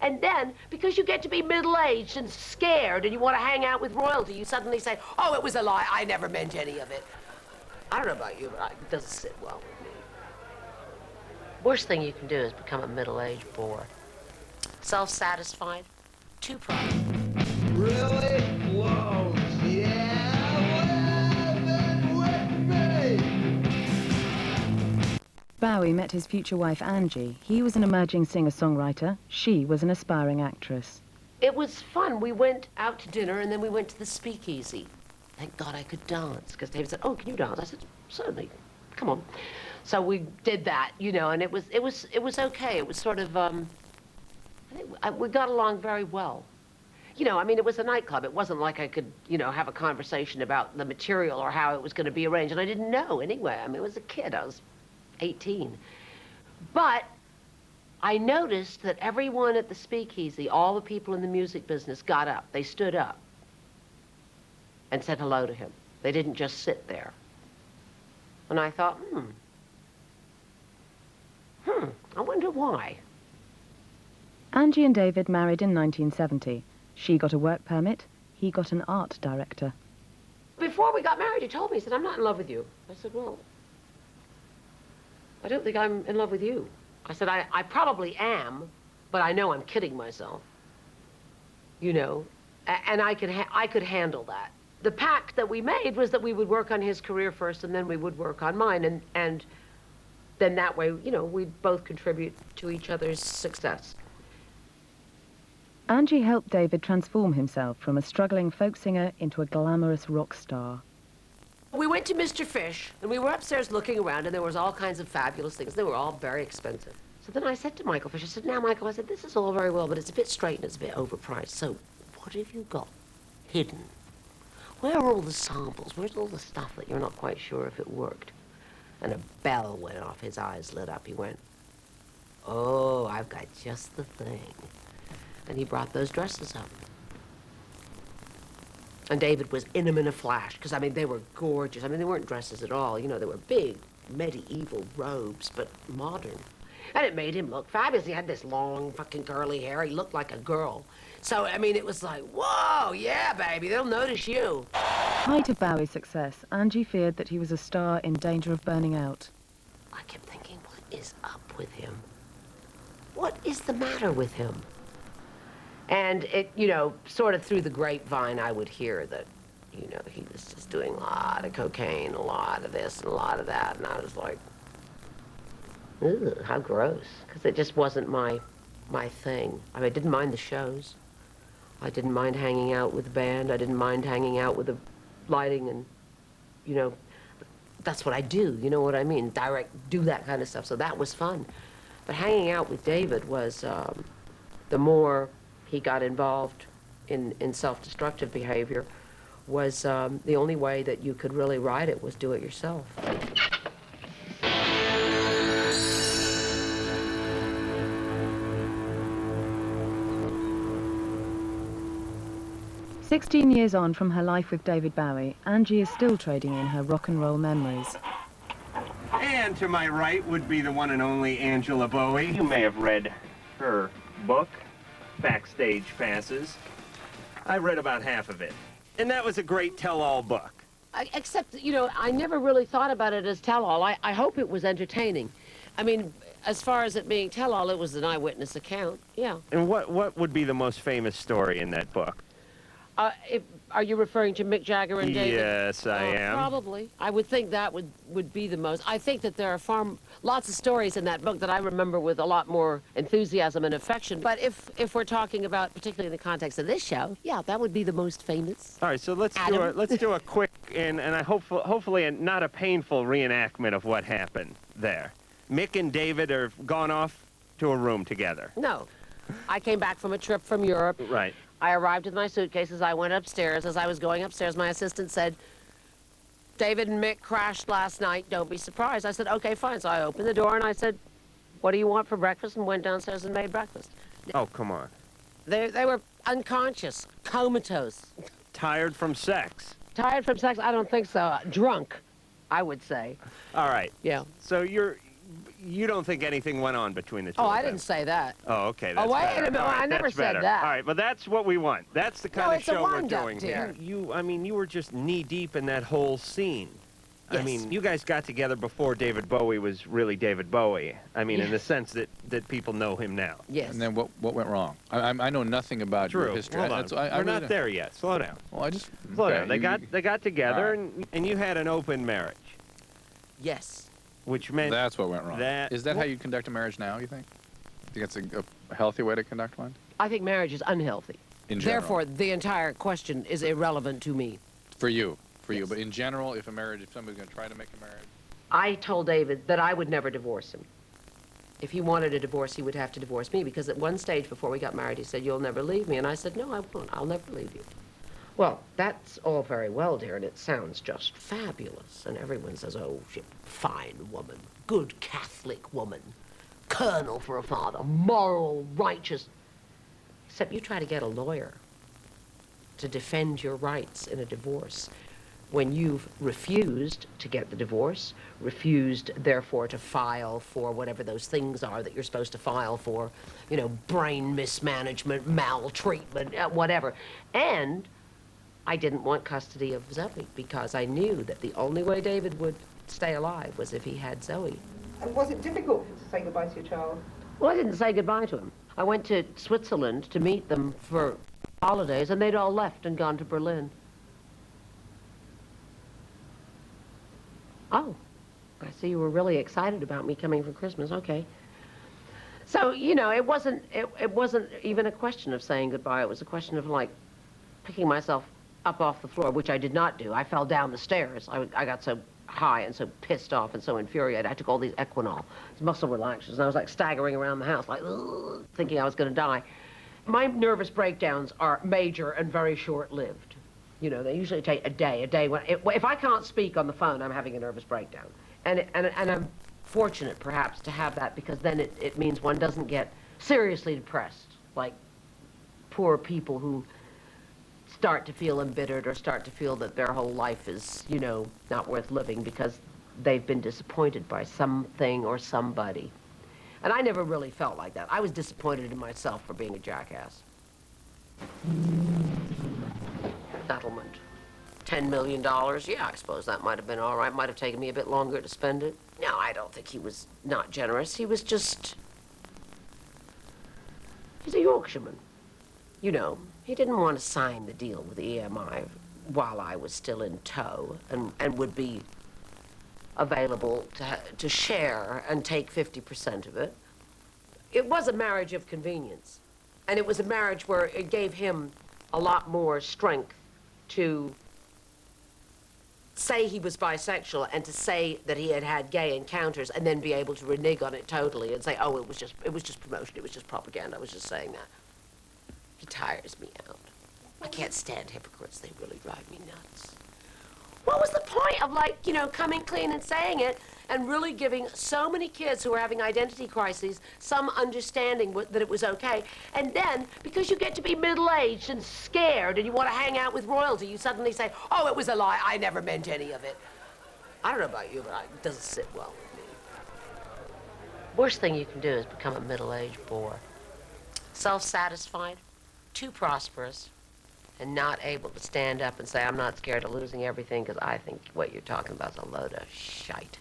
And then, because you get to be middle-aged and scared and you want to hang out with royalty, you suddenly say, oh, it was a lie, I never meant any of it. I don't know about you, but it doesn't sit well with me. Worst thing you can do is become a middle-aged bore. Self-satisfied, too proud. Really? Whoa, yeah, living with me! Bowie met his future wife, Angie. He was an emerging singer-songwriter. She was an aspiring actress. It was fun. We went out to dinner, and then we went to the Speakeasy. Thank God I could dance, because David said, oh, can you dance? I said, certainly, come on. So we did that, you know, and it was okay. It was sort of, I think we got along very well. You know, I mean, it was a nightclub. It wasn't like I could, you know, have a conversation about the material or how it was going to be arranged, and I didn't know anyway. I mean, I was a kid. I was 18. But I noticed that everyone at the Speakeasy, all the people in the music business, got up. They stood up and said hello to him. They didn't just sit there. And I thought, I wonder why. Angie and David married in 1970. She got a work permit, he got an art director. Before we got married, he told me, he said, I'm not in love with you. I said, well, I don't think I'm in love with you. I said, I probably am, but I know I'm kidding myself. You know, and I could handle that. The pact that we made was that we would work on his career first and then we would work on mine, and then that way, you know, we'd both contribute to each other's success. Angie helped David transform himself from a struggling folk singer into a glamorous rock star. We went to Mr. Fish, and we were upstairs looking around, and there was all kinds of fabulous things. They were all very expensive. So then I said to Michael Fish, I said, now, Michael, I said, this is all very well, but it's a bit straight and it's a bit overpriced. So what have you got hidden? Where are all the samples? Where's all the stuff that you're not quite sure if it worked? And a bell went off. His eyes lit up. He went, oh, I've got just the thing. And he brought those dresses up. And David was in them in a flash, because, I mean, they were gorgeous. I mean, they weren't dresses at all. You know, they were big, medieval robes, but modern. And it made him look fabulous. He had this long, fucking curly hair. He looked like a girl. So, I mean, it was like, whoa, yeah, baby, they'll notice you. Height of Bowie's success, Angie feared that he was a star in danger of burning out. I kept thinking, what is up with him? What is the matter with him? And it, you know, sort of through the grapevine, I would hear that, you know, he was just doing a lot of cocaine, a lot of this and a lot of that. And I was like, ugh, how gross. Because it just wasn't my thing. I mean, I didn't mind the shows. I didn't mind hanging out with the band. I didn't mind hanging out with the lighting and, you know, that's what I do, you know what I mean? Do that kind of stuff, so that was fun. But hanging out with David was, the more he got involved in self-destructive behavior, was the only way that you could really ride it was do it yourself. 16 years on from her life with David Bowie, Angie is still trading in her rock and roll memories. And to my right would be the one and only Angela Bowie. You may have read her book, Backstage Passes. I read about half of it. And that was a great tell-all book. Except, you know, I never really thought about it as tell-all. I hope it was entertaining. I mean, as far as it being tell-all, it was an eyewitness account, yeah. And what would be the most famous story in that book? Are you referring to Mick Jagger and David? Yes, I am. Probably. I would think that would be the most. I think that there are lots of stories in that book that I remember with a lot more enthusiasm and affection. But if we're talking about, particularly in the context of this show, yeah, that would be the most famous. All right, so let's do a quick and hopefully not a painful reenactment of what happened there. Mick and David are gone off to a room together. No, I came back from a trip from Europe. Right. I arrived with my suitcases. I went upstairs. As I was going upstairs, my assistant said, David and Mick crashed last night. Don't be surprised. I said, okay, fine. So I opened the door and I said, what do you want for breakfast? And went downstairs and made breakfast. Oh, come on. They were unconscious, comatose. Tired from sex? Tired from sex? I don't think so. Drunk, I would say. All right. Yeah. So you're you don't think anything went on between the two Oh, of I them? didn't say that. Oh, okay. That's wait better. a minute, All right, I never that's said better. that. All right, but that's what we want. That's the kind No, of it's a show we're wind-up, doing dear. here. I mean, you were just knee-deep in that whole scene. I Yes. mean, you guys got together before David Bowie was really David Bowie. I mean, in the Yes. sense that people know him now. Yes. And then what went wrong? I know nothing about your True. history. Hold on. I We're really not don't- there yet. Slow down. Well, I just Slow okay, down. They got together, and you had an open marriage, Yes. which meant That's what went wrong. Is that how well- you conduct a marriage now? You think? Think it's a healthy way to conduct one? I think marriage is unhealthy. In general. Therefore, the entire question is irrelevant to me. For you. Yes. But in general, if somebody's going to try to make a marriage. I told David that I would never divorce him. If he wanted a divorce, he would have to divorce me, because at one stage before we got married, he said, "You'll never leave me." And I said, "No, I won't. I'll never leave you." Well, that's all very well, dear, and it sounds just fabulous. And everyone says, "Oh, she's a fine woman, good Catholic woman, colonel for a father, moral, righteous." Except you try to get a lawyer to defend your rights in a divorce when you've refused to get the divorce, refused, therefore, to file for whatever those things are that you're supposed to file for, you know, brain mismanagement, maltreatment, whatever. And I didn't want custody of Zoe because I knew that the only way David would stay alive was if he had Zoe. And was it difficult to say goodbye to your child? Well, I didn't say goodbye to him. I went to Switzerland to meet them for holidays, and they'd all left and gone to Berlin. Oh, I see you were really excited about me coming for Christmas. Okay. So, you know, it wasn't even a question of saying goodbye. It was a question of, like, picking myself up off the floor, which I did not do. I fell down the stairs. I got so high and so pissed off and so infuriated. I took all these Equinol, these muscle relaxers, and I was, like, staggering around the house, like, ugh, thinking I was going to die. My nervous breakdowns are major and very short-lived. You know, they usually take a day when, if I can't speak on the phone, I'm having a nervous breakdown. And I'm fortunate, perhaps, to have that, because then it means one doesn't get seriously depressed, like poor people who start to feel embittered or start to feel that their whole life is, you know, not worth living because they've been disappointed by something or somebody. And I never really felt like that. I was disappointed in myself for being a jackass. Settlement. $10 million, yeah, I suppose that might have been all right. Might have taken me a bit longer to spend it. No, I don't think he was not generous. He was just... He's a Yorkshireman. You know, he didn't want to sign the deal with the EMI while I was still in tow and would be available to share and take 50% of it. It was a marriage of convenience. And it was a marriage where it gave him a lot more strength to say he was bisexual and to say that he had had gay encounters and then be able to renege on it totally and say, oh, it was just promotion, it was just propaganda, I was just saying that. He tires me out. I can't stand hypocrites, they really drive me nuts. What was the point of, like, you know, coming clean and saying it and really giving so many kids who are having identity crises some understanding that it was okay, and then, because you get to be middle-aged and scared and you want to hang out with royalty, you suddenly say, oh, it was a lie, I never meant any of it. I don't know about you, but it doesn't sit well with me. Worst thing you can do is become a middle-aged bore. Self-satisfied, too prosperous, and not able to stand up and say, I'm not scared of losing everything because I think what you're talking about is a load of shite.